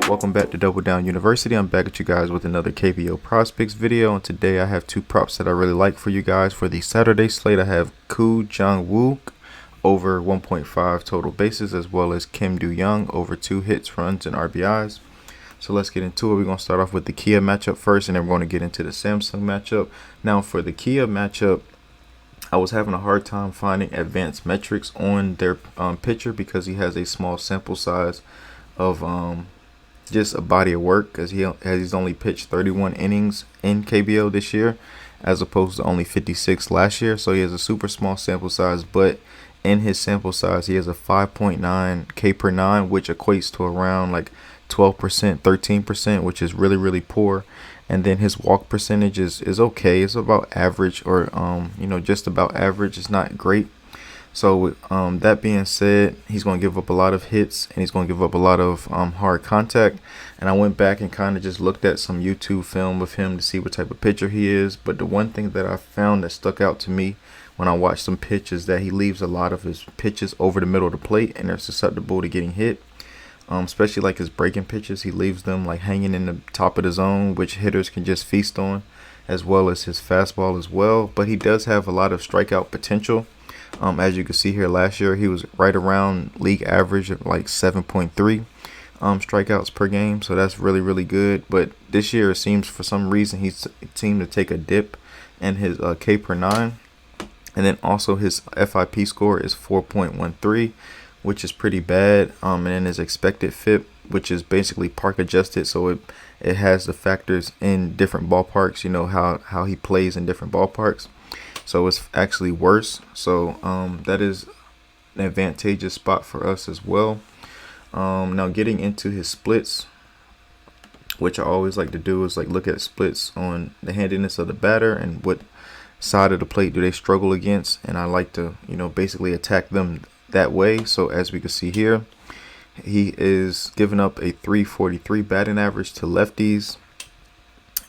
Welcome back to Double Down University. I'm back at you guys with another KBO PrizePicks video, and today I have two props that I really like for you guys. For the Saturday slate, I have Koo Jong-wook over 1.5 total bases, as well as Kim Do-young over 2 hits, runs, and RBIs. So let's get into it. We're going to start off with the Kia matchup first, and then we're going to get into the Samsung matchup. Now for the Kia matchup, I was having a hard time finding advanced metrics on their pitcher because he has a small sample size of just a body of work, because he's only pitched 31 innings in KBO this year as opposed to only 56 last year. So he has a super small sample size, but in his sample size he has a 5.9 K per 9, which equates to around like 12%, 13%, which is really poor. And then his walk percentage is okay. It's about average, or just about average. It's not great. So that being said, he's going to give up a lot of hits, and he's going to give up a lot of hard contact. And I went back and kind of just looked at some YouTube film of him to see what type of pitcher he is. But the one thing that I found that stuck out to me when I watched some pitches, that he leaves a lot of his pitches over the middle of the plate, and they're susceptible to getting hit. Especially like his breaking pitches, he leaves them like hanging in the top of the zone, which hitters can just feast on, as well as his fastball as well. But he does have a lot of strikeout potential. As you can see here, last year he was right around league average of like 7.3 strikeouts per game, so that's really good. But this year it seems for some reason he seemed to take a dip in his K per 9, and then also his FIP score is 4.13, which is pretty bad. And then his expected FIP, which is basically park adjusted, so it has the factors in different ballparks, how he plays in different ballparks. So it's actually worse. So that is an advantageous spot for us as well. Now getting into his splits, which I always like to do, is like look at splits on the handiness of the batter and what side of the plate do they struggle against, and I like to basically attack them that way. So as we can see here, he is giving up a 343 batting average to lefties,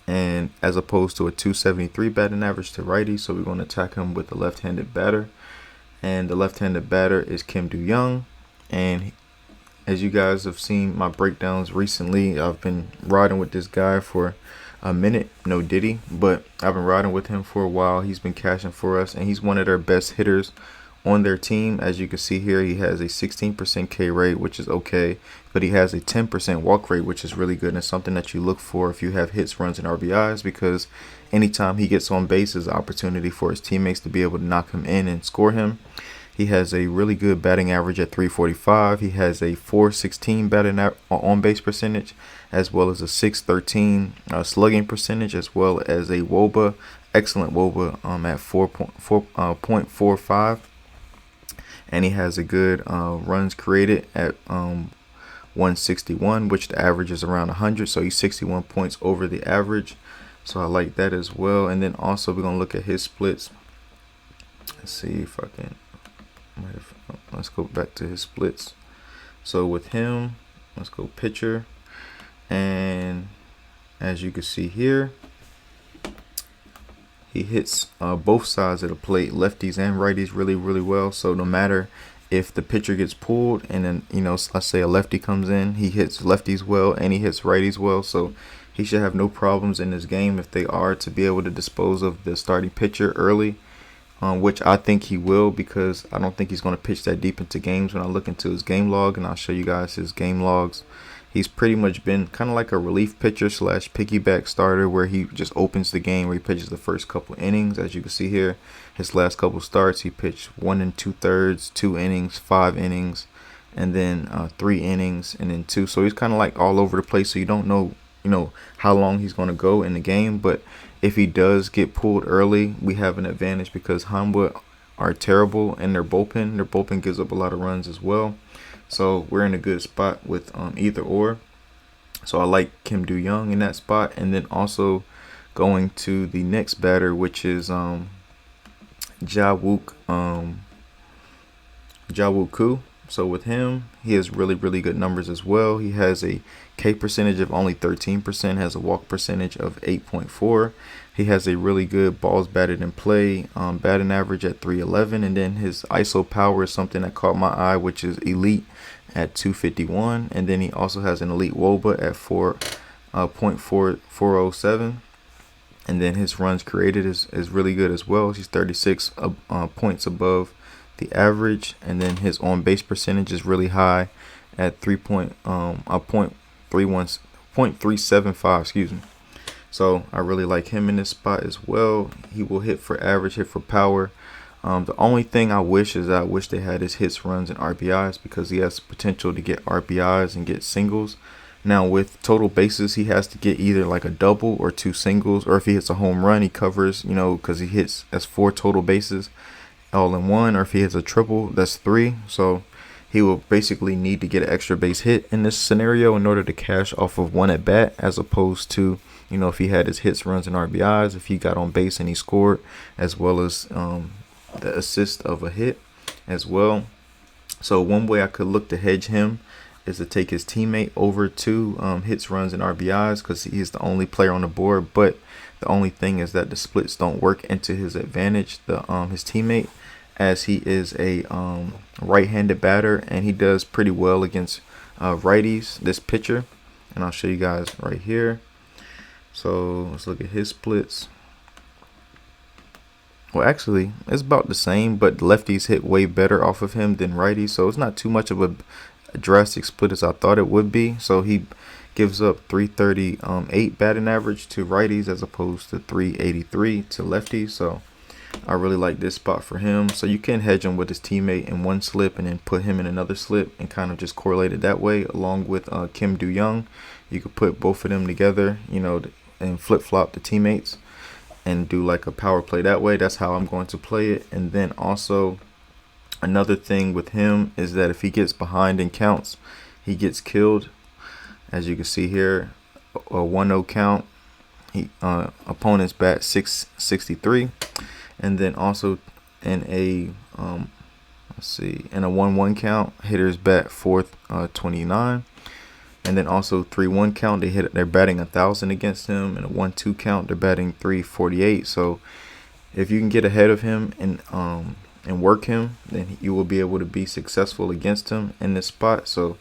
and as opposed to a 273 batting average to righties. So we're going to attack him with the left-handed batter, and the left-handed batter is Kim Do-young. And as you guys have seen my breakdowns recently, I've been riding with this guy for a minute, no diddy, but I've been riding with him for a while. He's been cashing for us, and he's one of their best hitters on their team. As you can see here, he has a 16% K rate, which is okay, but he has a 10% walk rate, which is really good, and it's something that you look for if you have hits, runs, and RBIs, because anytime he gets on base is an opportunity for his teammates to be able to knock him in and score him. He has a really good batting average at 345. He has a 416 batting on base percentage, as well as a 613 slugging percentage, as well as a WOBA, excellent WOBA at 4.45. And he has a good runs created at 161, which the average is around 100. So he's 61 points over the average. So I like that as well. And then also we're going to look at his splits. Let's see if I can. Let's go back to his splits. So with him, let's go pitcher. And as you can see here, he hits both sides of the plate, lefties and righties, really well. So no matter if the pitcher gets pulled and then, let's say a lefty comes in, he hits lefties well and he hits righties well. So he should have no problems in this game if they are to be able to dispose of the starting pitcher early, which I think he will, because I don't think he's going to pitch that deep into games. When I look into his game log, and I'll show you guys his game logs, he's pretty much been kind of like a relief pitcher / piggyback starter, where he just opens the game, where he pitches the first couple innings. As you can see here, his last couple starts, he pitched 1 2/3, 2 innings, 5 innings, and then 3 innings, and then 2. So he's kind of like all over the place. So you don't know, how long he's going to go in the game. But if he does get pulled early, we have an advantage, because Hanwha are terrible in their bullpen. Their bullpen gives up a lot of runs as well. So we're in a good spot with either or. So I like Kim Do-young in that spot. And then also going to the next batter, which is Jang-wook Koo. So with him, he has really good numbers as well. He has a K percentage of only 13%, has a walk percentage of 8.4. He has a really good balls batted in play, batting average at 311, and then his ISO power is something that caught my eye, which is elite at 251, and then he also has an elite WOBA at 4.407. And then his runs created is really good as well. He's 36 points above the average, and then his on base percentage is really high at 0.375. Excuse me. So I really like him in this spot as well. He will hit for average, hit for power. The only thing I wish they had his hits, runs, and RBIs, because he has potential to get RBIs and get singles. Now with total bases, he has to get either like a double or 2 singles, or if he hits a home run, he covers, because he hits as 4 total bases all in one, or if he hits a triple, that's 3. So he will basically need to get an extra base hit in this scenario in order to cash off of 1 at bat, as opposed to, if he had his hits, runs, and RBIs, if he got on base and he scored, as well as the assist of a hit as well. So one way I could look to hedge him is to take his teammate over to hits, runs, and RBIs, because he's the only player on the board. But the only thing is that the splits don't work into his advantage, his teammate, as he is a right-handed batter, and he does pretty well against righties, this pitcher. And I'll show you guys right here. So let's look at his splits. Well, actually, it's about the same, but lefties hit way better off of him than righties, so it's not too much of a drastic split as I thought it would be. So he gives up 338 batting average to righties as opposed to 383 to lefties. So I really like this spot for him. So you can hedge him with his teammate in one slip and then put him in another slip and kind of just correlate it that way, along with Kim Do-young. You could put both of them together, and flip-flop the teammates and do like a power play that way. That's how I'm going to play it. And then also another thing with him is that if he gets behind in counts, he gets killed. As you can see here, a 1-0 count, opponents bat 663, and then also in a in a 1-1 count, hitters bat 429. And then also 3-1 count, they're batting 1,000 against him. And a 1-2 count, they're batting 348. So if you can get ahead of him and work him, then you will be able to be successful against him in this spot. So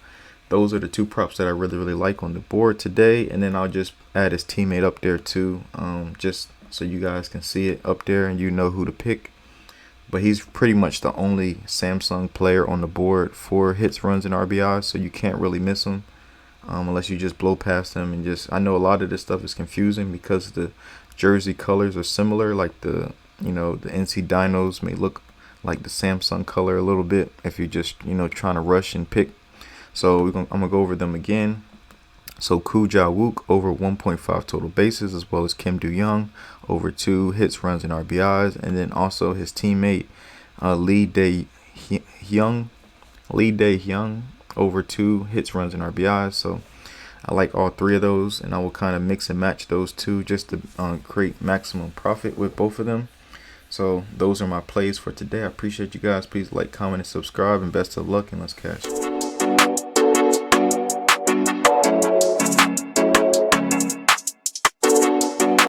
those are the 2 props that I really like on the board today. And then I'll just add his teammate up there too, just so you guys can see it up there and you know who to pick. But he's pretty much the only Samsung player on the board for hits, runs, and RBIs, so you can't really miss him. Unless you just blow past them. And I know a lot of this stuff is confusing because the jersey colors are similar, like the NC Dinos may look like the Samsung color a little bit if you're just trying to rush and pick. So I'm gonna go over them again. So Koo Ja-wook over 1.5 total bases, as well as Kim Do-young over 2 hits, runs, and RBIs, and then also his teammate Lee Dae-hyung over 2 hits, runs, and RBIs. So I like all 3 of those, and I will kind of mix and match those 2 just to create maximum profit with both of them. So those are my plays for today. I appreciate you guys. Please like, comment, and subscribe, and best of luck, and let's cash.